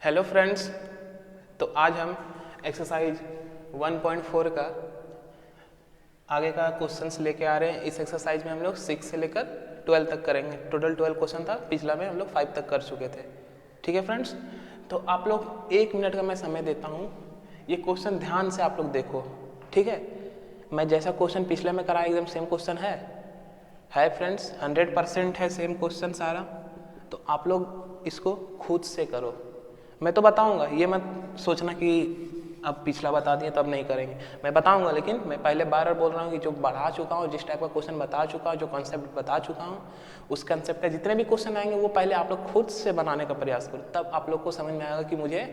Hello friends, तो आज हम एक्सरसाइज 1.4 का आगे का क्वेश्चंस लेके आ रहे हैं। इस एक्सरसाइज में हम लोग 6 से लेकर 12 तक करेंगे। टोटल 12 क्वेश्चन था, पिछला में हम लोग 5 तक कर चुके थे। ठीक है फ्रेंड्स, तो आप लोग 1 मिनट का मैं समय देता हूँ, ये क्वेश्चन ध्यान से आप लोग देखो। ठीक है, मैं जैसा क्वेश्चन पिछले में कराया एकदम सेम क्वेश्चन है फ्रेंड्स, 100% है सेम क्वेश्चन सारा। तो आप लोग इसको खुद से करो, मैं तो बताऊंगा, ये मत सोचना कि अब पिछला बता दिया तो अब नहीं करेंगे, मैं बताऊंगा। लेकिन मैं पहले बार बार बोल रहा हूँ कि जो बढ़ा चुका हूँ, जिस टाइप का क्वेश्चन बता चुका हूँ, जो कॉन्सेप्ट बता चुका हूँ, उस कॉन्सेप्ट का जितने भी क्वेश्चन आएंगे वो पहले आप लोग खुद से बनाने का प्रयास करो। तब आप लोग को समझ में आएगा कि मुझे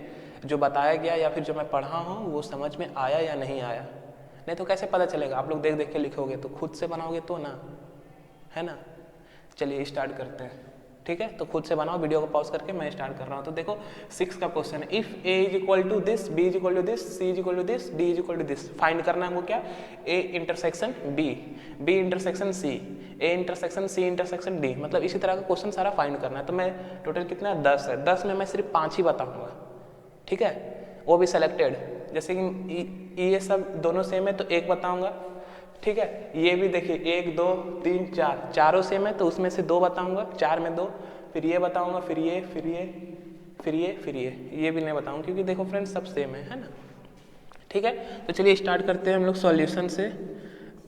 जो बताया गया या फिर जो मैं पढ़ा हूँ वो समझ में आया या नहीं आया। नहीं तो कैसे पता चलेगा? आप लोग देख देख के लिखोगे तो खुद से बनाओगे तो ना, है ना। चलिए स्टार्ट करते हैं। ठीक है, तो खुद से बनाओ, वीडियो को पॉज करके मैं स्टार्ट कर रहा हूँ। तो देखो 6 का क्वेश्चन है, if A is equal to this, B is equal to this, C is equal to this, D is equal to this. Find करना है हमको क्या? A intersection B, B intersection C, A intersection C intersection D. मतलब इसी तरह का question सारा find करना है। तो मैं टोटल कितना 10 है, 10 में मैं सिर्फ 5 ही बताऊंगा। ठीक है, वो भी सेलेक्टेड, जैसे कि ये सब दोनों सेम है तो एक बताऊंगा। ठीक है, ये भी देखिए 1 2 3 4, चारों सेम है तो उसमें से 2 बताऊंगा, 4 में 2, फिर ये बताऊंगा, फिर ये, फिर ये, फिर ये, फिर ये भी नहीं बताऊंगा, क्योंकि देखो फ्रेंड्स सब सेम है ना। ठीक है, तो चलिए स्टार्ट करते हैं हम लोग सॉल्यूशन से।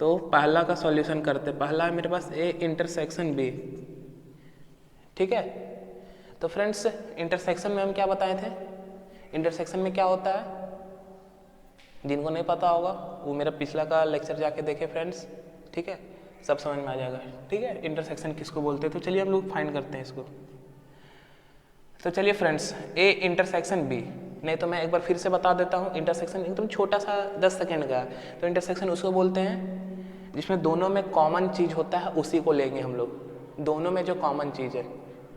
तो पहला का सॉल्यूशन करते हैं। पहला है मेरे पास ए इंटरसेक्शन बी। ठीक है, तो फ्रेंड्स इंटरसेक्शन में हम क्या बताए थे? इंटरसेक्शन में क्या होता है, जिनको नहीं पता होगा वो मेरा पिछला का लेक्चर जाके देखे फ्रेंड्स। ठीक है, सब समझ में आ जाएगा। ठीक है, इंटरसेक्शन किसको बोलते हैं। तो चलिए हम लोग फाइंड करते हैं इसको। तो चलिए फ्रेंड्स, ए इंटरसेक्शन बी, नहीं तो मैं एक बार फिर से बता देता हूँ। इंटरसेक्शन एकदम छोटा सा 10 सेकेंड का है। तो इंटरसेक्शन उसको बोलते हैं जिसमें दोनों में कॉमन चीज़ होता है, उसी को लेंगे हम लोग। दोनों में जो कॉमन चीज़ है,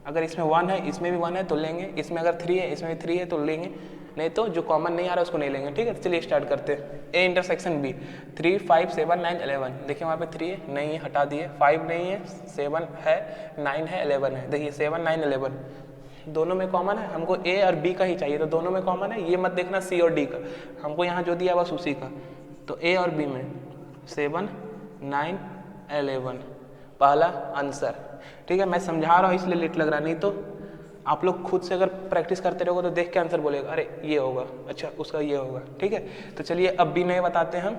अगर इसमें 1 है, इसमें भी 1 है तो लेंगे, इसमें अगर 3 है, इसमें भी 3 है तो लेंगे, नहीं तो जो कॉमन नहीं आ रहा है उसको नहीं लेंगे। ठीक है, तो चलिए स्टार्ट करते हैं। A intersection B, 3 5 7 9 11। देखिए वहाँ पे 3 है, नहीं है, हटा दिए। 5 नहीं है, 7 है, 9 है, 11 है। देखिए 7 9 11 दोनों में कॉमन है, हमको ए और बी का ही चाहिए, तो दोनों में कॉमन है। ये मत देखना सी और डी का, हमको यहाँ जो दिया बस उसी का। तो ए और बी में 7 9 11 पहला आंसर। ठीक है, मैं समझा रहा हूँ इसलिए लेट लग रहा है, नहीं तो आप लोग खुद से अगर प्रैक्टिस करते रहोगे तो देख के आंसर बोलेगा, अरे ये होगा, अच्छा उसका ये होगा। ठीक है, तो चलिए अब भी नहीं बताते हम,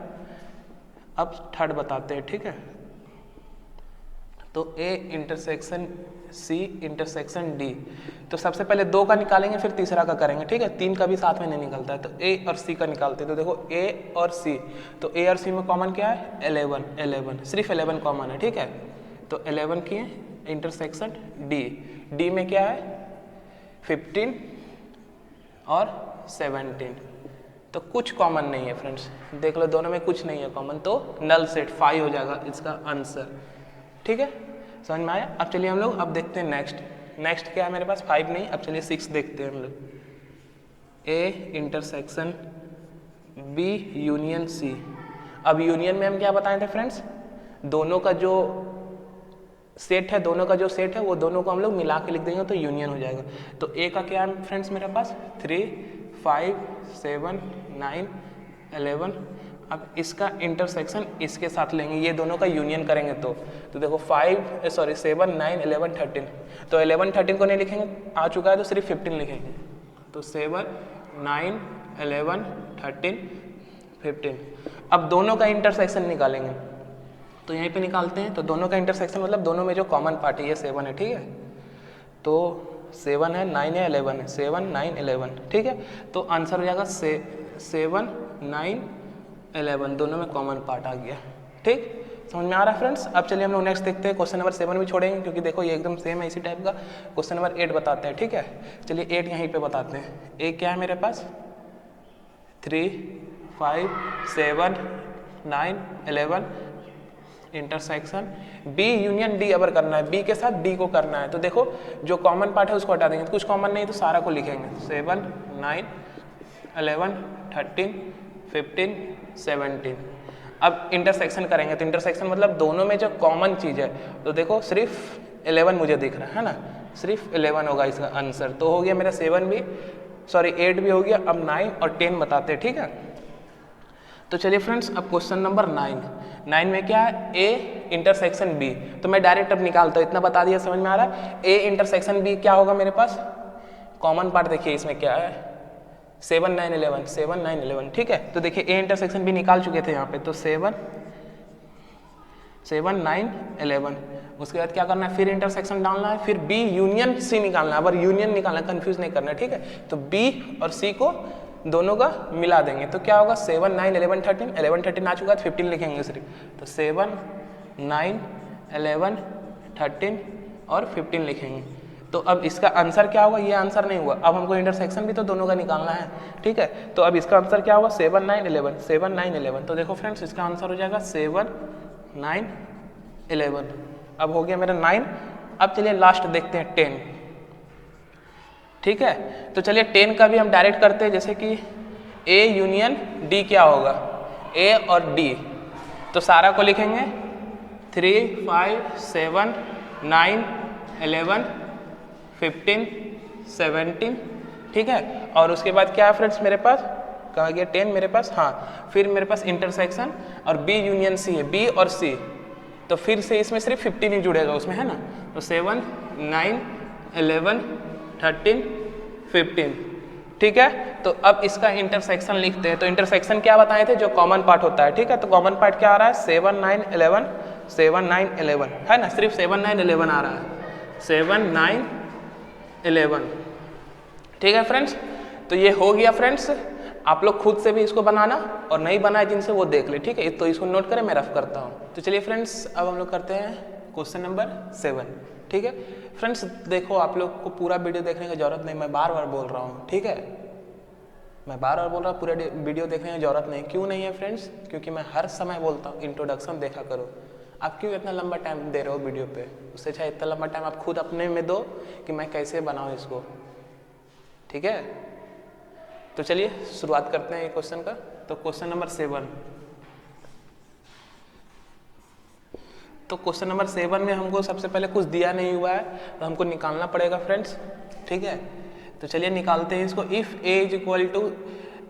अब थर्ड बताते हैं। ठीक है, तो A intersection C intersection D. तो सबसे पहले 2 का निकालेंगे, फिर तीसरा का करेंगे। ठीक है, 3 का भी साथ में नहीं निकलता है, तो ए और सी का निकालते हैं। तो देखो ए और सी, तो ए और सी में कॉमन क्या है? 11 11, सिर्फ 11 कॉमन है। ठीक है, तो 11 किए इंटरसेक्शन डी, डी में क्या है? 15 और 17, तो कुछ कॉमन नहीं है फ्रेंड्स। देख लो दोनों में कुछ नहीं है कॉमन, तो नल सेट 5 हो जाएगा इसका आंसर। ठीक है, समझ में आया। अब चलिए हम लोग अब देखते हैं नेक्स्ट क्या है मेरे पास? 5 नहीं, अब चलिए 6 देखते हैं हम लोग। A intersection B union C. अब यूनियन में हम क्या बताए थे फ्रेंड्स? दोनों का जो सेट है, दोनों का जो सेट है वो दोनों को हम लोग मिला के लिख देंगे तो यूनियन हो जाएगा। तो ए का क्या है फ्रेंड्स मेरे पास? 3 5 7 9 11। अब इसका इंटरसेक्शन इसके साथ लेंगे, ये दोनों का यूनियन करेंगे तो देखो 7 9 11 13। तो 11 13 को नहीं लिखेंगे, आ चुका है तो सिर्फ 15 लिखेंगे। तो 7 9 11 13 15। अब दोनों का इंटरसेक्शन निकालेंगे, तो यहीं पे निकालते हैं। तो दोनों का इंटरसेक्शन मतलब दोनों में जो कॉमन पार्ट है ये 7 है। ठीक है, तो 7 है, 9 है, 11 है, 7 9 11। ठीक है, तो आंसर हो जाएगा 7 9 11, दोनों में कॉमन पार्ट आ गया। ठीक, समझ में आ रहा है फ्रेंड्स। अब चलिए हम लोग नेक्स्ट देखते हैं। क्वेश्चन नंबर 7 भी छोड़ेंगे क्योंकि देखो ये एकदम सेम है इसी टाइप का। क्वेश्चन नंबर 8 बताते हैं। ठीक है, चलिए 8 यहीं पे बताते हैं। ए क्या है मेरे पास? 3 5 7 9 11 इंटरसेक्शन बी यूनियन डी। अगर करना है बी के साथ डी को करना है, तो देखो जो कॉमन पार्ट है उसको हटा देंगे, कुछ कॉमन नहीं तो सारा को लिखेंगे। 7 9 11 13 15 17। अब इंटरसेक्शन करेंगे, तो इंटरसेक्शन मतलब दोनों में जो कॉमन चीज़ है, तो देखो सिर्फ 11 मुझे दिख रहा है ना, सिर्फ 11 होगा इसका आंसर। तो हो गया मेरा 7 भी सॉरी 8 भी हो गया, अब 9 और 10 बताते हैं, ठीक है। तो चलिए फ्रेंड्स, अब क्वेश्चन नंबर 9 में क्या है, ए इंटरसेक्शन बी। तो मैं डायरेक्ट अब निकालता हूँ, इतना बता दिया, समझ में आ रहा है। ए इंटरसेक्शन बी क्या होगा मेरे पास, कॉमन पार्ट देखिए इसमें क्या है, 7 9 11, 7 9 11, ठीक है। तो देखिए ए इंटरसेक्शन बी निकाल चुके थे यहाँ पे, तो 7 9 11, उसके बाद क्या करना है, फिर इंटरसेक्शन डालना है, फिर बी यूनियन सी निकालना है, अब यूनियन निकालना, कंफ्यूज नहीं करना है, ठीक है। तो बी और सी को दोनों का मिला देंगे, तो क्या होगा 7 9 11 13, 11 13 आ चुका है, 15 लिखेंगे सिर्फ, तो 7 9 11 13 और 15 लिखेंगे। तो अब इसका आंसर क्या होगा, ये आंसर नहीं हुआ, अब हमको इंटरसेक्शन भी तो दोनों का निकालना है, ठीक है। तो अब इसका आंसर क्या होगा, 7 9 11, 7 9 11। तो देखो फ्रेंड्स, इसका आंसर हो जाएगा 7 9 11। अब हो गया मेरा 9। अब चलिए लास्ट देखते हैं 10, ठीक है। तो चलिए 10 का भी हम डायरेक्ट करते हैं, जैसे कि ए यूनियन डी क्या होगा, ए और डी, तो सारा को लिखेंगे 3 5 7 9 11 15 17, ठीक है। और उसके बाद क्या है फ्रेंड्स मेरे पास, कहाँ गया 10 मेरे पास, हाँ, फिर मेरे पास इंटरसेक्शन और बी यूनियन सी है, बी और सी, तो फिर से इसमें सिर्फ 15 ही जुड़ेगा उसमें, है ना। तो 7 9 11 13 15, ठीक है। तो अब इसका इंटरसेक्शन लिखते हैं। तो इंटरसेक्शन क्या बताए थे, जो कॉमन पार्ट होता है, ठीक है। तो कॉमन पार्ट क्या आ रहा है, 7 9 11, 7 9 11, है ना, सिर्फ 7 9 11 आ रहा है, 7 9 11, ठीक है फ्रेंड्स। तो ये हो गया फ्रेंड्स, आप लोग खुद से भी इसको बनाना, और नहीं बनाए जिनसे वो देख ले, ठीक है। तो इसको नोट करें, मैं रफ करता हूँ। तो चलिए फ्रेंड्स, अब हम लोग करते हैं क्वेश्चन नंबर 7, ठीक है। फ्रेंड्स देखो, आप लोग को पूरा वीडियो देखने की जरूरत नहीं, मैं बार बार बोल रहा हूँ, ठीक है, मैं बार बार बोल रहा हूँ, पूरा वीडियो देखने की जरूरत नहीं। क्यों नहीं है फ्रेंड्स, क्योंकि मैं हर समय बोलता हूँ इंट्रोडक्शन देखा करो। आप क्यों इतना लंबा टाइम दे रहे हो वीडियो पे, उससे अच्छा इतना लंबा टाइम आप खुद अपने में दो कि मैं कैसे बनाऊँ इसको, ठीक है। तो चलिए शुरुआत करते हैं ये क्वेश्चन का। तो क्वेश्चन नंबर 7, तो क्वेश्चन नंबर 7 में हमको सबसे पहले कुछ दिया नहीं हुआ है, तो हमको निकालना पड़ेगा फ्रेंड्स, ठीक है। तो चलिए निकालते हैं इसको। If A is equal to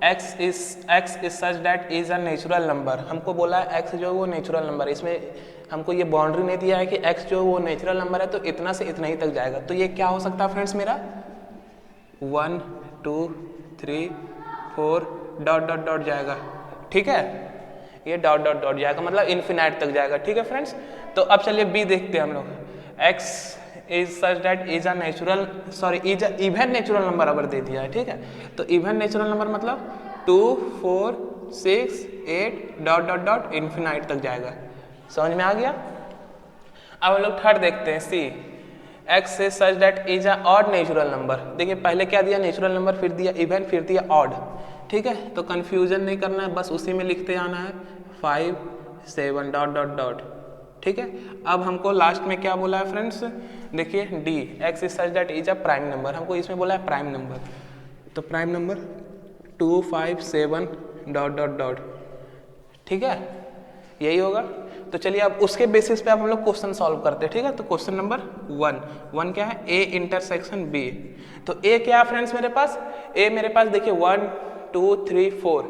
X is such that is a natural number, हमको बोला है एक्स जो है वो नेचुरल नंबर है, इसमें हमको ये बाउंड्री नहीं दिया है कि एक्स जो वो नेचुरल नंबर है तो इतना से इतना ही तक जाएगा। तो ये क्या हो सकता है फ्रेंड्स मेरा, 1 2 3 4 डॉट डॉट डॉट जाएगा, ठीक है, ये डॉट डॉट डॉट जाएगा, मतलब इन्फिनाइट तक जाएगा, ठीक है फ्रेंड्स। तो अब चलिए बी देखते हैं हम लोग, x is such that is a natural, sorry is a even natural number अगर दे दिया है, ठीक है। तो इवन नेचुरल नंबर मतलब 2 4 6 8 डॉट डॉट डॉट इन्फिनाइट तक जाएगा, समझ में आ गया। अब हम लोग थर्ड देखते हैं, C X is such that is a odd natural number. देखिए पहले क्या दिया, नेचुरल नंबर, फिर दिया इवन, फिर दिया ऑड, ठीक है। तो कंफ्यूजन नहीं करना है, बस उसी में लिखते आना है 5 7 डॉट डॉट डॉट, ठीक है। अब हमको लास्ट में क्या बोला है फ्रेंड्स, देखिए D x is such that is a prime number, हमको इसमें बोला है प्राइम नंबर, तो prime number 2 5 7 dot dot dot, ठीक है, यही होगा। तो चलिए अब उसके बेसिस पे अब हम लोग क्वेश्चन सॉल्व करते हैं, ठीक है। तो क्वेश्चन नंबर 1 क्या है, ए इंटरसेक्शन बी। तो ए क्या है फ्रेंड्स मेरे पास, ए मेरे पास देखिए 1 2 3 4,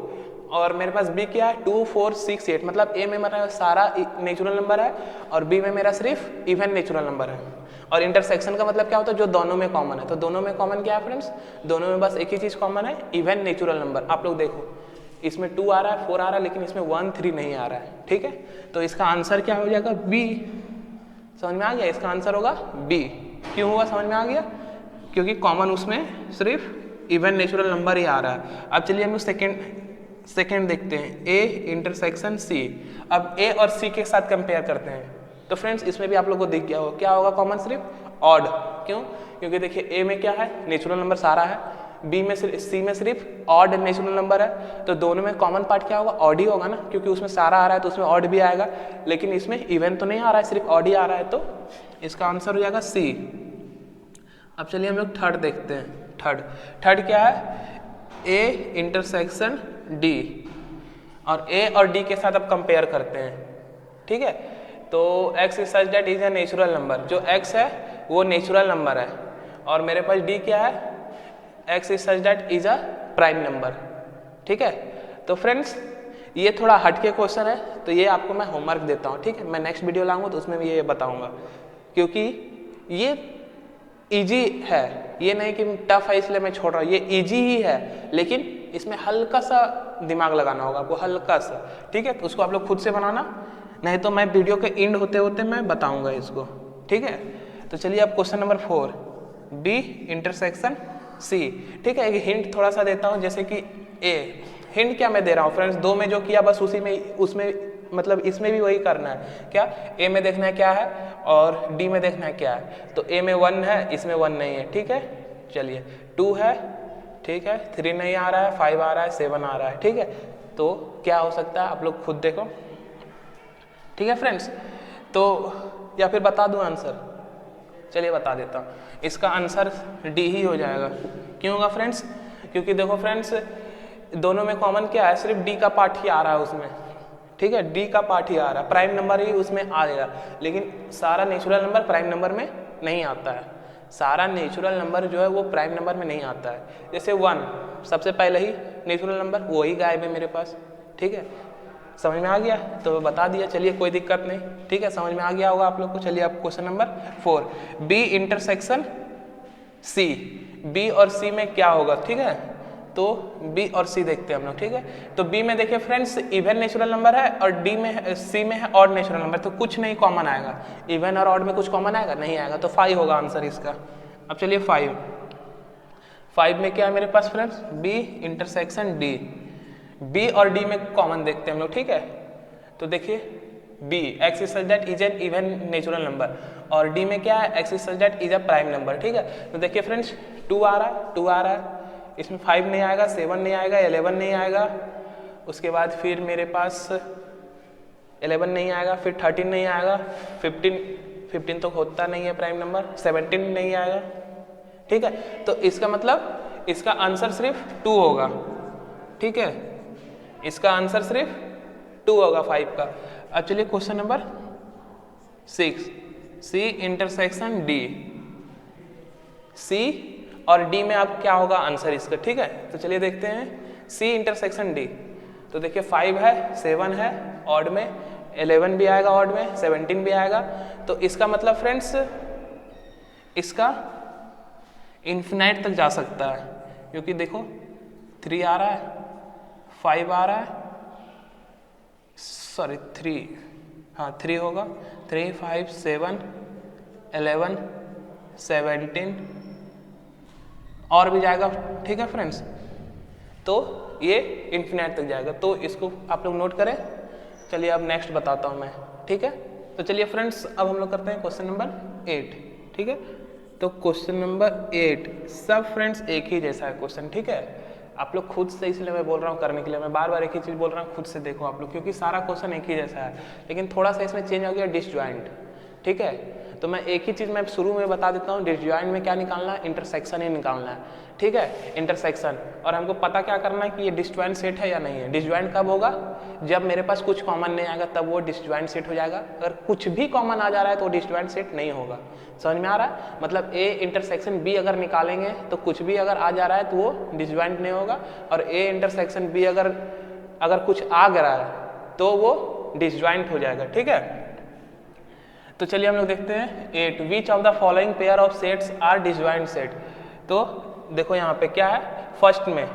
और मेरे पास बी क्या है 2 4 6 8, मतलब ए में मेरा सारा नेचुरल नंबर है और बी में मेरा सिर्फ इवन नेचुरल नंबर है। और इंटरसेक्शन का मतलब क्या होता है, जो दोनों में कॉमन है। तो दोनों में कॉमन क्या है फ्रेंड्स, दोनों में बस एक ही चीज कॉमन है, इवन नेचुरल नंबर। आप लोग देखो इसमें 2 आ रहा है, 4 आ रहा है, लेकिन इसमें 1 3 नहीं आ रहा है, ठीक है। तो इसका आंसर क्या हो जाएगा, बी, समझ में आ गया, इसका आंसर होगा बी। क्यों हुआ, समझ में आ गया, क्योंकि कॉमन उसमें सिर्फ इवन नेचुरल नंबर ही आ रहा है। अब चलिए हम सेकेंड देखते हैं, ए इंटरसेक्शन सी। अब ए और सी के साथ कंपेयर करते हैं, तो फ्रेंड्स इसमें भी आप लोगों को दिख गया हो, क्या होगा कॉमन, सिर्फ ऑड। क्यों, क्योंकि देखिए ए में क्या है, नेचुरल नंबर सारा है, बी में सी में सिर्फ ऑड नेचुरल नंबर है, तो दोनों में कॉमन पार्ट क्या होगा, ऑड ही होगा ना, क्योंकि उसमें सारा आ रहा है तो उसमें ऑड भी आएगा, लेकिन इसमें इवन तो नहीं आ रहा है, सिर्फ ऑड ही आ रहा है, तो इसका आंसर हो जाएगा सी। अब चलिए हम लोग थर्ड देखते हैं। थर्ड क्या है, ए इंटरसेक्शन डी, और ए और डी के साथ अब कंपेयर करते हैं, ठीक है। तो x is such that is a natural number, जो एक्स है वो नेचुरल नंबर है, और मेरे पास डी क्या है, x is such that is a prime number. ठीक है, तो फ्रेंड्स ये थोड़ा हटके क्वेश्चन है, तो ये आपको मैं होमवर्क देता हूँ। ठीक है, मैं नेक्स्ट वीडियो लाऊंगा तो उसमें भी ये बताऊंगा, क्योंकि ये इजी है, ये नहीं कि टफ है इसलिए मैं छोड़ रहा हूँ, ये इजी ही है, लेकिन इसमें हल्का सा दिमाग लगाना होगा आपको, हल्का सा। ठीक है, तो उसको आप लोग खुद से बनाना, नहीं तो मैं वीडियो के एंड होते होते मैं बताऊंगा इसको। ठीक है, तो चलिए अब question number 4, B intersection C. ठीक है, एक हिंट थोड़ा सा देता हूँ, जैसे कि ए, हिंट क्या मैं दे रहा हूँ फ्रेंड्स, 2 में जो किया बस उसी में, उसमें मतलब इसमें भी वही करना है। क्या ए में देखना है क्या है और डी में देखना है क्या है। तो ए में 1 है, इसमें 1 नहीं है। ठीक है, चलिए 2 है, ठीक है, 3 नहीं आ रहा है, 5 आ रहा है, 7 आ रहा है। ठीक है, तो क्या हो सकता है आप लोग खुद देखो। ठीक है फ्रेंड्स, तो या फिर बता दूं आंसर, चलिए बता देता हूँ। इसका आंसर डी ही हो जाएगा। क्यों होगा फ्रेंड्स, क्योंकि देखो फ्रेंड्स दोनों में कॉमन क्या है, सिर्फ डी का पार्ट ही आ रहा है उसमें। ठीक है, डी का पार्ट ही आ रहा है, प्राइम नंबर ही उसमें आएगा, लेकिन सारा नेचुरल नंबर प्राइम नंबर में नहीं आता है। सारा नेचुरल नंबर जो है वो प्राइम नंबर में नहीं आता है। जैसे 1 सबसे पहले ही नेचुरल नंबर, वही गायब है मेरे पास। ठीक है, समझ में आ गया, तो बता दिया, चलिए कोई दिक्कत नहीं। ठीक है, समझ में आ गया होगा आप लोग को। चलिए अब question number 4, B intersection C. B और सी में क्या होगा। ठीक है, तो बी और सी देखते हैं हम लोग। ठीक है, तो बी में देखिए फ्रेंड्स इवन नेचुरल नंबर है और डी में सी में है ऑड नेचुरल नंबर, तो कुछ नहीं कॉमन आएगा। इवन और ऑड में कुछ कॉमन आएगा नहीं आएगा, तो 5 होगा आंसर इसका। अब चलिए 5 में क्या है मेरे पास friends, B intersection D. B और डी में कॉमन देखते हैं हम लोग। ठीक है, तो देखिए B X is such that is an even natural number, और डी में क्या है, X is such that is a prime number. ठीक है, तो देखिए फ्रेंड्स 2 आ रहा है, 2 आ रहा है, इसमें 5 नहीं आएगा, 7 नहीं आएगा, 11 नहीं आएगा, उसके बाद फिर मेरे पास 11 नहीं आएगा, फिर 13 नहीं आएगा, 15 तो होता नहीं है प्राइम नंबर, 17 नहीं आएगा। ठीक है, तो इसका मतलब इसका आंसर सिर्फ 2 होगा। ठीक है, इसका आंसर सिर्फ 2 होगा 5 का। अब चलिए question number 6, C intersection D. C और डी में अब क्या होगा आंसर इसका। ठीक है, तो चलिए देखते हैं सी इंटरसेक्शन डी। तो देखिए 5 है, 7 है ऑड में, 11 भी आएगा ऑड में, 17 भी आएगा, तो इसका मतलब फ्रेंड्स इसका इन्फिनाइट तक जा सकता है, क्योंकि देखो 3 आ रहा है, 5 आ रहा है, सॉरी 3, हाँ 3 होगा, 3, 5, 7, 11, 17 और भी जाएगा। ठीक है फ्रेंड्स, तो ये इन्फिनाइट तक जाएगा, तो इसको आप लोग नोट करें। चलिए अब नेक्स्ट बताता हूँ मैं। ठीक है, तो चलिए फ्रेंड्स अब हम लोग करते हैं क्वेश्चन नंबर 8। ठीक है, तो क्वेश्चन नंबर 8 सब फ्रेंड्स एक ही जैसा है क्वेश्चन। ठीक है, आप लोग खुद से, इसलिए मैं बोल रहा हूँ करने के लिए, मैं बार बार एक ही चीज़ बोल रहा हूँ, खुद से देखो आप लोग, क्योंकि सारा क्वेश्चन एक ही जैसा है, लेकिन थोड़ा सा इसमें चेंज हो गया डिसजॉइंट। ठीक है, तो मैं एक ही चीज़ मैं शुरू में बता देता हूँ, डिसजॉइंट में क्या निकालना है, इंटरसेक्शन ही निकालना है। ठीक है, इंटरसेक्शन, और हमको पता क्या करना है कि ये डिसजॉइंट सेट है या नहीं है। डिसजॉइंट कब होगा, जब मेरे पास कुछ कॉमन नहीं आएगा, तब वो डिसजॉइंट सेट हो जाएगा। अगर कुछ भी कॉमन आ जा रहा है तो डिसजॉइंट सेट नहीं होगा। समझ में आ रहा है, मतलब ए इंटरसेक्शन बी अगर निकालेंगे तो कुछ भी अगर आ जा रहा है तो वो डिसजॉइंट नहीं होगा, और ए इंटरसेक्शन बी अगर कुछ आ रहा है तो वो डिसजॉइंट हो जाएगा। ठीक है, तो चलिए हम लोग देखते हैं 8, which of the following pair of sets are disjoint set. तो देखो यहाँ पे क्या है, फर्स्ट में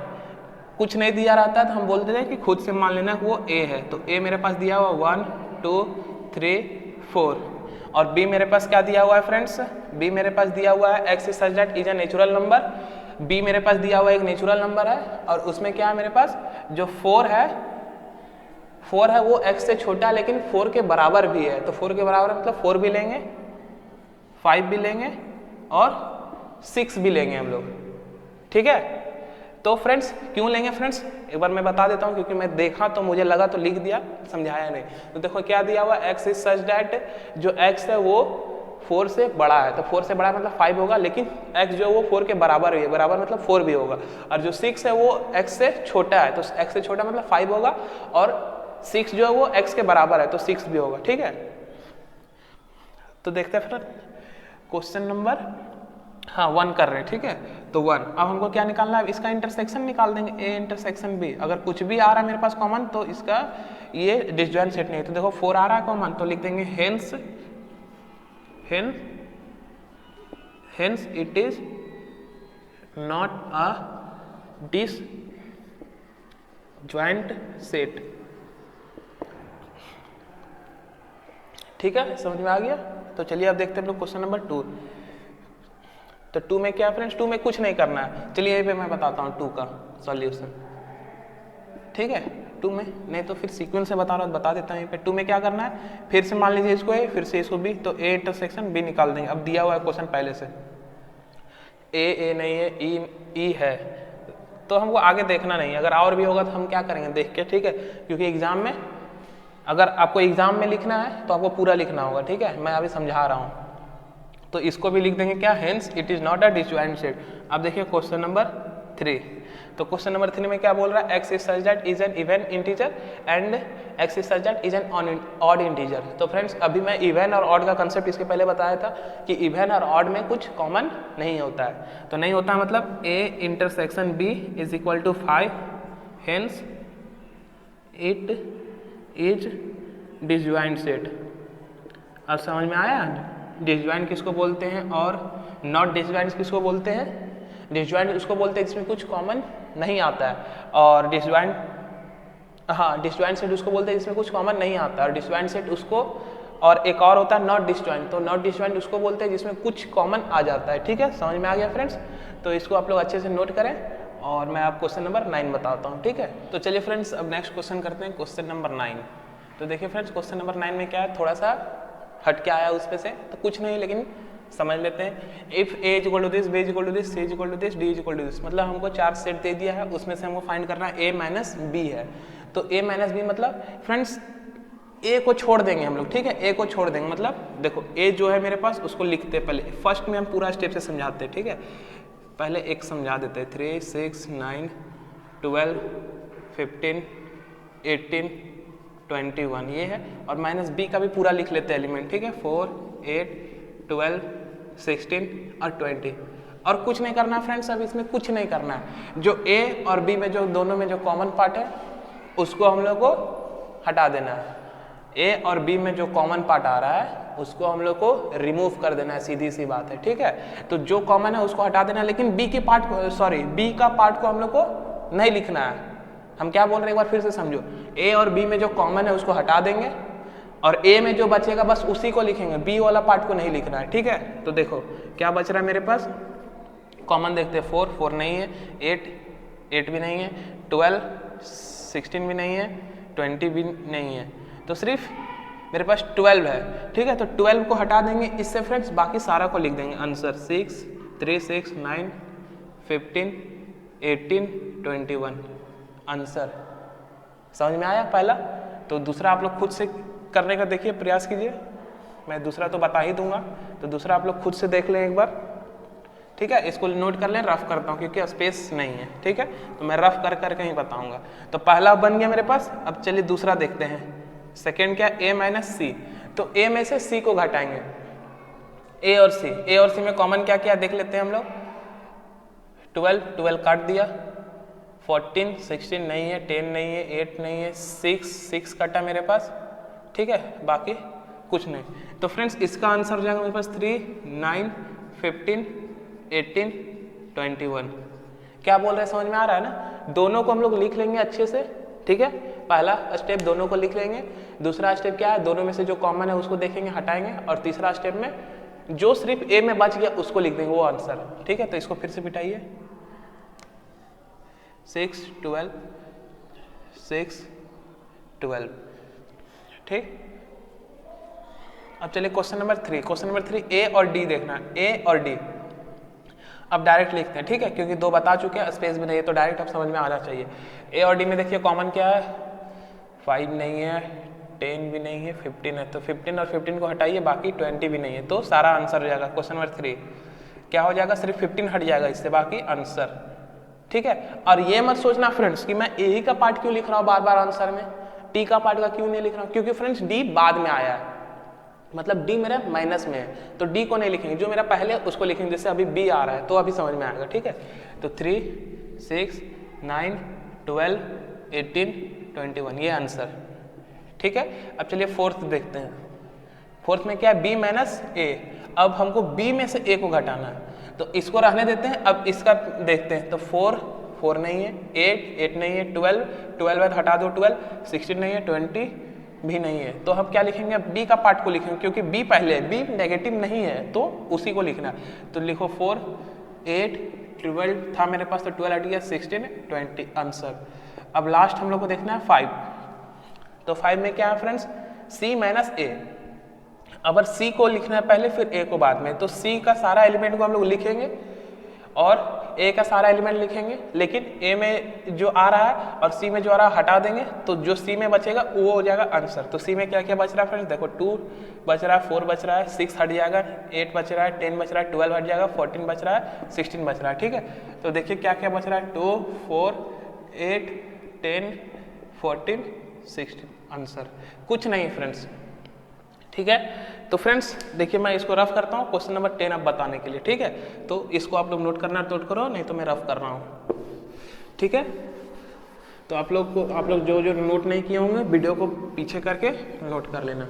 कुछ नहीं दिया रहता है तो हम बोलते हैं कि खुद से मान लेना वो ए है, तो ए मेरे पास दिया हुआ 1, 2, 3, 4, और बी मेरे पास क्या दिया हुआ है फ्रेंड्स, बी मेरे पास दिया हुआ है X is such that is a natural number. B मेरे पास दिया हुआ एक नेचुरल नंबर है, और उसमें क्या है मेरे पास जो 4 है वो x से छोटा है लेकिन 4 के बराबर भी है, तो 4 के बराबर मतलब 4 भी लेंगे, 5 भी लेंगे और 6 भी लेंगे हम लोग। ठीक है, तो फ्रेंड्स क्यों लेंगे फ्रेंड्स, एक बार मैं बता देता हूँ, क्योंकि मैं देखा तो मुझे लगा तो लिख दिया, समझाया नहीं। तो देखो क्या दिया हुआ, x इज सच दैट जो x है वो 4 से बड़ा है, तो 4 से बड़ा मतलब 5 होगा, लेकिन x जो है वो 4 के बराबर है, बराबर मतलब 4 भी होगा, और जो 6 है वो x से छोटा है, तो x से छोटा मतलब 5 होगा, और 6 जो है वो x के बराबर है, तो 6 भी होगा। ठीक है, तो देखते हैं फिर क्वेश्चन नंबर 1 कर रहे हैं। ठीक है, तो 1। अब हमको क्या निकालना है, इसका इंटरसेक्शन निकाल देंगे, ए इंटरसेक्शन बी। अगर कुछ भी आ रहा है मेरे पास कॉमन तो इसका ये डिसजॉइंट सेट नहीं है। तो देखो 4 आ रहा है कॉमन, तो लिख देंगे hence it is not a disjoint set. ठीक है, समझ में आ गया। तो चलिए अब देखते हैं हम लोग क्वेश्चन नंबर 2। तो 2 में क्या है फ्रेंड्स, 2 में कुछ नहीं करना है। चलिए यहीं पे मैं बताता हूँ 2 का सॉल्यूशन। ठीक है, 2 में नहीं तो फिर सीक्वेंस से बता रहा हूँ, बता देता हूँ यहीं पे। 2 में क्या करना है, फिर से मान लीजिए इसको ए, फिर से इसको बी, तो ए इंटरसेक्शन बी निकाल देंगे। अब दिया हुआ है क्वेश्चन पहले से, ए नहीं है, ई है, तो हमको आगे देखना नहीं है। अगर और भी होगा तो हम क्या करेंगे देख के, ठीक है, क्योंकि एग्जाम में अगर आपको एग्जाम में लिखना है तो आपको पूरा लिखना होगा। ठीक है, मैं अभी समझा रहा हूँ। तो इसको भी लिख देंगे क्या, hence it is not a disjoint set. अब देखिए क्वेश्चन नंबर 3। तो क्वेश्चन नंबर 3 में क्या बोल रहा है, X is such that is an even integer and x is such that is N odd integer. तो फ्रेंड्स अभी मैं इवन और ऑड का कंसेप्ट इसके पहले बताया था कि इवन और ऑड में कुछ कॉमन नहीं होता है। तो नहीं होता मतलब A intersection B is equal to 5, hence it is disjoint set. अब समझ में आया, डिसजॉइंट किसको बोलते हैं और नॉट डिसजॉइंट किसको बोलते हैं। डिसजॉइंट उसको बोलते हैं जिसमें कुछ कॉमन नहीं आता है, और डिसजॉइंट डिसजॉइंट सेट उसको बोलते हैं जिसमें कुछ कॉमन नहीं आता है, और डिसजॉइंट सेट उसको, और एक और होता है नॉट डिसजॉइंट। तो नॉट डिसजॉइंट उसको बोलते हैं जिसमें कुछ कॉमन आ जाता है। ठीक है, समझ में आ गया फ्रेंड्स। तो इसको आप लोग अच्छे से नोट करें और मैं आप क्वेश्चन नंबर 9 बताता हूँ। ठीक है, तो चलिए फ्रेंड्स अब नेक्स्ट क्वेश्चन करते हैं, क्वेश्चन नंबर 9। तो देखिए फ्रेंड्स क्वेश्चन नंबर 9 में क्या है, थोड़ा सा हट के आया उस पे से, तो कुछ नहीं लेकिन समझ लेते हैं। If A is equal to this, B is equal to this, C is equal to this, D is equal to this, मतलब हमको 4 सेट दे दिया है, उसमें से हमको फाइंड करना है ए माइनस बी है। तो ए माइनस बी मतलब फ्रेंड्स ए को छोड़ देंगे हम लोग। ठीक है, ए को छोड़ देंगे मतलब देखो ए जो है मेरे पास उसको लिखते हैं पहले, फर्स्ट में हम पूरा स्टेप से समझाते हैं। ठीक है, पहले एक समझा देते हैं, 3 6 9 12 15 18 21 ये है, और माइनस बी का भी पूरा लिख लेते हैं एलिमेंट। ठीक है, 4 8 12 16 और 20, और कुछ नहीं करना फ्रेंड्स। अब इसमें कुछ नहीं करना है, जो ए और बी में जो दोनों में जो कॉमन पार्ट है उसको हम लोग को हटा देना है। ए और बी में जो कॉमन पार्ट आ रहा है उसको हम लोग को रिमूव कर देना है, सीधी सी बात है। ठीक है, तो जो कॉमन है उसको हटा देना है, लेकिन बी के पार्ट को, सॉरी बी का पार्ट को हम लोग को नहीं लिखना है। हम क्या बोल रहे हैं एक बार फिर से समझो, ए और बी में जो कॉमन है उसको हटा देंगे, और ए में जो बचेगा बस उसी को लिखेंगे, बी वाला पार्ट को नहीं लिखना है। ठीक है, तो देखो क्या बच रहा है मेरे पास, कॉमन देखते हैं, 4 नहीं है, 8 भी नहीं है, 12 16 भी नहीं है, 20 भी नहीं है, तो सिर्फ मेरे पास 12 है। ठीक है, तो 12 को हटा देंगे, इससे फ्रेंड्स बाकी सारा को लिख देंगे आंसर, 6 3 6 9 15 18 21 आंसर। समझ में आया पहला। तो दूसरा आप लोग खुद से करने का देखिए, प्रयास कीजिए। मैं दूसरा तो बता ही दूंगा, तो दूसरा आप लोग खुद से देख लें एक बार। ठीक है, इसको नोट कर लें, रफ करता हूँ क्योंकि स्पेस नहीं है। ठीक है, तो मैं रफ कर करके ही बताऊंगा। तो पहला बन गया मेरे पास, अब चलिए दूसरा देखते हैं। सेकेंड क्या, ए माइनस सी। तो ए में से सी को घटाएंगे, ए और सी में कॉमन क्या किया देख लेते हैं हम लोग। 12 काट दिया, 14 16 नहीं है, 10 नहीं है, 8 नहीं है, 6 कटा मेरे पास। ठीक है, बाकी कुछ नहीं। तो फ्रेंड्स इसका आंसर हो जाएगा मेरे पास 3 9 15 18 21। क्या बोल रहे हैं, समझ में आ रहा है ना। दोनों को हम लोग लिख लेंगे अच्छे से। ठीक है, पहला स्टेप दोनों को लिख लेंगे, दूसरा स्टेप क्या है, दोनों में से जो कॉमन है उसको देखेंगे, हटाएंगे, और तीसरा स्टेप में जो सिर्फ ए में बच गया उसको लिख देंगे, वो आंसर। ठीक है, तो इसको फिर से पिटाइए, 6 12 6 12। ठीक, अब चलिए क्वेश्चन नंबर 3। क्वेश्चन नंबर 3 ए और डी देखना है, ए और डी। अब डायरेक्ट लिखते हैं। ठीक है, क्योंकि 2 बता चुके हैं, स्पेस भी नहीं है, तो डायरेक्ट अब समझ में आना चाहिए। ए और डी में देखिए कॉमन क्या है, 5 नहीं है, 10 भी नहीं है, 15 है, तो 15 और 15 को हटाइए, बाकी 20 भी नहीं है, तो सारा आंसर हो जाएगा। क्वेश्चन नंबर 3 क्या हो जाएगा, सिर्फ 15 हट जाएगा इससे, बाकी आंसर। ठीक है, और ये मत सोचना फ्रेंड्स कि मैं ए का पार्ट क्यों लिख रहा हूँ बार बार आंसर में, टी का पार्ट का क्यों नहीं लिख रहा हूँ, क्योंकि फ्रेंड्स डी बाद में आया है। मतलब डी मेरा माइनस में है तो डी को नहीं लिखेंगे, जो मेरा पहले है उसको लिखेंगे। जैसे अभी बी आ रहा है तो अभी समझ में आएगा, ठीक है। तो 3, 6, 9, 12, 18, 21 ये आंसर, ठीक है। अब चलिए फोर्थ देखते हैं। फोर्थ में क्या है, बी माइनस ए। अब हमको बी में से ए को घटाना है तो इसको रहने देते हैं। अब इसका देखते हैं तो 4 नहीं है, 8 नहीं है, 12 है तो हटा दो 12, 16 नहीं है, 20 भी नहीं है। तो हम क्या लिखेंगे, बी का पार्ट को लिखेंगे क्योंकि बी पहले है, बी नेगेटिव नहीं है तो उसी को लिखना है। तो लिखो 4, 8, 12 था मेरे पास तो 12 हट गया, 16, 20 आंसर। अब लास्ट हम लोग को देखना है 5। तो 5 में क्या है फ्रेंड्स, सी माइनस ए। अगर सी को लिखना है पहले फिर ए को बाद में, तो सी का सारा एलिमेंट को हम लोग लिखेंगे और ए का सारा एलिमेंट लिखेंगे, लेकिन ए में जो आ रहा है और सी में जो आ रहा है हटा देंगे तो जो सी में बचेगा वो हो जाएगा आंसर। तो सी में क्या क्या बच रहा है फ्रेंड्स, देखो 2 बच रहा है, 4 बच रहा है, 6 हट जाएगा, 8 बच रहा है, 10 बच रहा है, 12 हट जाएगा, 14 बच रहा है, 16 बच रहा है, ठीक है। तो देखिए क्या क्या बच रहा है, 2, 4, 8, 10, 14, 16 आंसर, कुछ नहीं फ्रेंड्स, ठीक है। तो फ्रेंड्स देखिए मैं इसको रफ करता हूँ क्वेश्चन नंबर 10 अब बताने के लिए, ठीक है। तो इसको आप लोग नोट करना नोट करो, नहीं तो मैं रफ कर रहा हूँ, ठीक है। तो आप लोग जो जो नोट नहीं किए होंगे वीडियो को पीछे करके नोट कर लेना।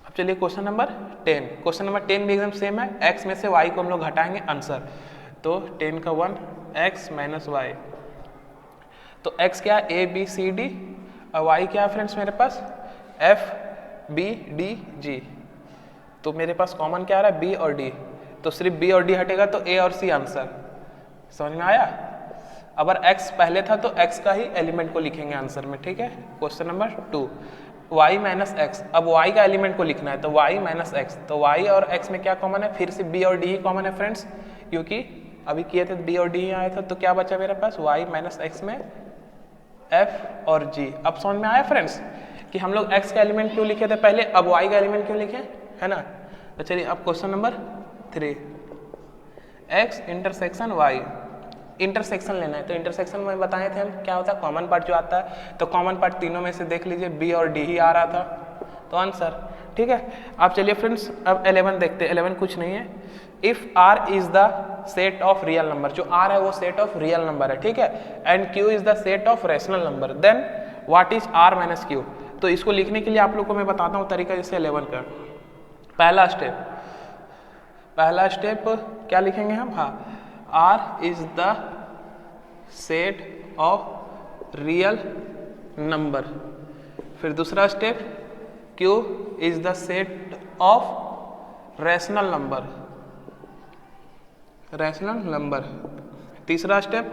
अब चलिए क्वेश्चन नंबर 10। क्वेश्चन नंबर 10 भी एकदम सेम है, x में से y को हम लोग घटाएंगे आंसर। तो 10 का 1 x माइनस वाई। तो x क्या है, a b c d और y क्या है फ्रेंड्स मेरे पास f b d g। तो मेरे पास कॉमन क्या आ रहा है, b और d, तो सिर्फ b और d हटेगा तो a और c आंसर। समझ में आया। अगर x पहले था तो x का ही एलिमेंट को लिखेंगे आंसर में, ठीक है। Question number 2 y minus x. अब y का एलिमेंट को लिखना है तो y माइनस एक्स। तो y और x में क्या कॉमन है, फिर से b और d ही कॉमन है फ्रेंड्स, क्योंकि अभी किए थे b और d ही आया था। तो क्या बचा मेरे पास, y माइनस एक्स में f और g। अब समझ में आया फ्रेंड्स कि हम लोग x का एलिमेंट क्यों लिखे थे पहले, अब y का एलिमेंट क्यों लिखे, है ना। तो चलिए अब question number 3, x intersection y। Intersection लेना है तो इंटरसेक्शन में बताए थे हम क्या होता है, कॉमन पार्ट जो आता है। तो कॉमन पार्ट तीनों में से देख लीजिए b और d ही आ रहा था तो आंसर, ठीक है। अब चलिए फ्रेंड्स अब 11 देखते हैं। 11 कुछ नहीं है, if r is the set of real number, जो r है वो सेट ऑफ रियल नंबर है, ठीक है, and q is the set of rational number, then what is r minus q। तो इसको लिखने के लिए आप लोग को मैं बताता हूँ तरीका, जैसे 11 का पहला स्टेप क्या लिखेंगे हम, हाँ, r is the set of real number. फिर दूसरा step q is the set of rational number. तीसरा step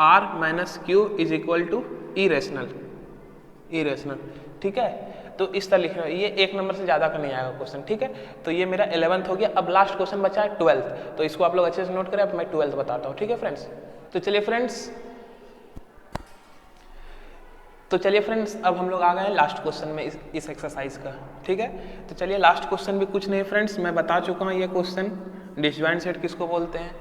r minus q is equal to irrational, ठीक है। तो इस तरह लिखना, ये 1 नंबर से ज़्यादा का नहीं आएगा क्वेश्चन, ठीक है। तो ये मेरा 11th हो गया। अब लास्ट क्वेश्चन बचा है 12th, तो इसको आप लोग अच्छे से नोट करें। अब मैं 12th बताता हूँ, ठीक है फ्रेंड्स। तो चलिए फ्रेंड्स अब हम लोग आ गए हैं लास्ट क्वेश्चन में इस एक्सरसाइज का, ठीक है। तो चलिए लास्ट क्वेश्चन भी कुछ नहीं फ्रेंड्स, मैं बता चुका हूँ ये क्वेश्चन। डिसजॉइंट सेट किसको बोलते हैं,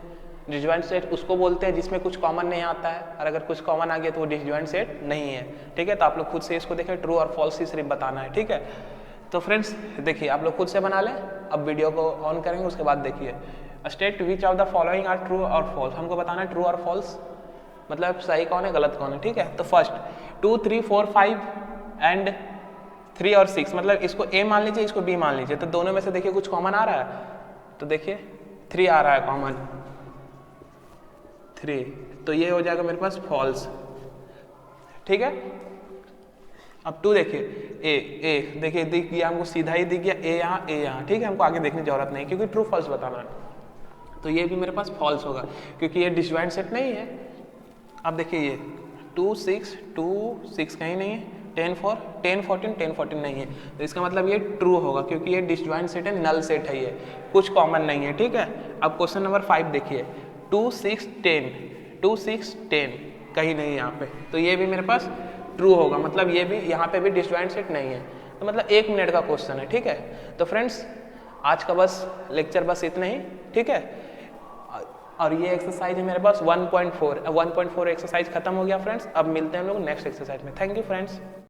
डिसजॉइंट सेट उसको बोलते हैं जिसमें कुछ कॉमन नहीं आता है, और अगर कुछ कॉमन आ गया तो वो डिसजॉइंट सेट नहीं है, ठीक है। तो आप लोग खुद से इसको देखें, ट्रू और फॉल्स ही सिर्फ बताना है, ठीक है। तो फ्रेंड्स देखिए आप लोग खुद से बना लें। अब वीडियो को ऑन करेंगे, उसके बाद देखिए, state which of the following are true और फॉल्स। हमको बताना है ट्रू और फॉल्स, मतलब सही कौन है गलत कौन है, ठीक है। तो फर्स्ट 2, 3, 4, 5 एंड 3 और 6, मतलब इसको a मान लीजिए, इसको b मान लीजिए। तो दोनों में से देखिए कुछ कॉमन आ रहा है, तो देखिए 3 आ रहा है कॉमन, 3, तो ये हो जाएगा मेरे पास फॉल्स, ठीक है। अब 2 देखिए, a देखिए दिख गया हमको, सीधा ही दिख गया, a यहाँ, ठीक है। हमको आगे देखने की जरूरत नहीं क्योंकि ट्रू फॉल्स बताना है। तो ये भी मेरे पास फॉल्स होगा क्योंकि ये डिसजॉइंट सेट नहीं है। अब देखिए ये 2, 6 कहीं नहीं है, 10, 14 नहीं है, तो इसका मतलब ये ट्रू होगा क्योंकि ये डिसजॉइंट सेट है, नल सेट है, ये कुछ कॉमन नहीं है, ठीक है। अब क्वेश्चन नंबर 5 देखिए, 2, 6, 10 कहीं नहीं है यहाँ पे, तो ये भी मेरे पास ट्रू होगा, मतलब ये भी यहाँ पे भी डिसजॉइंट सेट नहीं है। तो मतलब 1 मिनट का क्वेश्चन है, ठीक है। तो फ्रेंड्स आज का बस लेक्चर बस इतना ही, ठीक है। और ये एक्सरसाइज है मेरे पास 1.4 एक्सरसाइज खत्म हो गया फ्रेंड्स। अब मिलते हैं हम लोग नेक्स्ट एक्सरसाइज में। Thank you friends.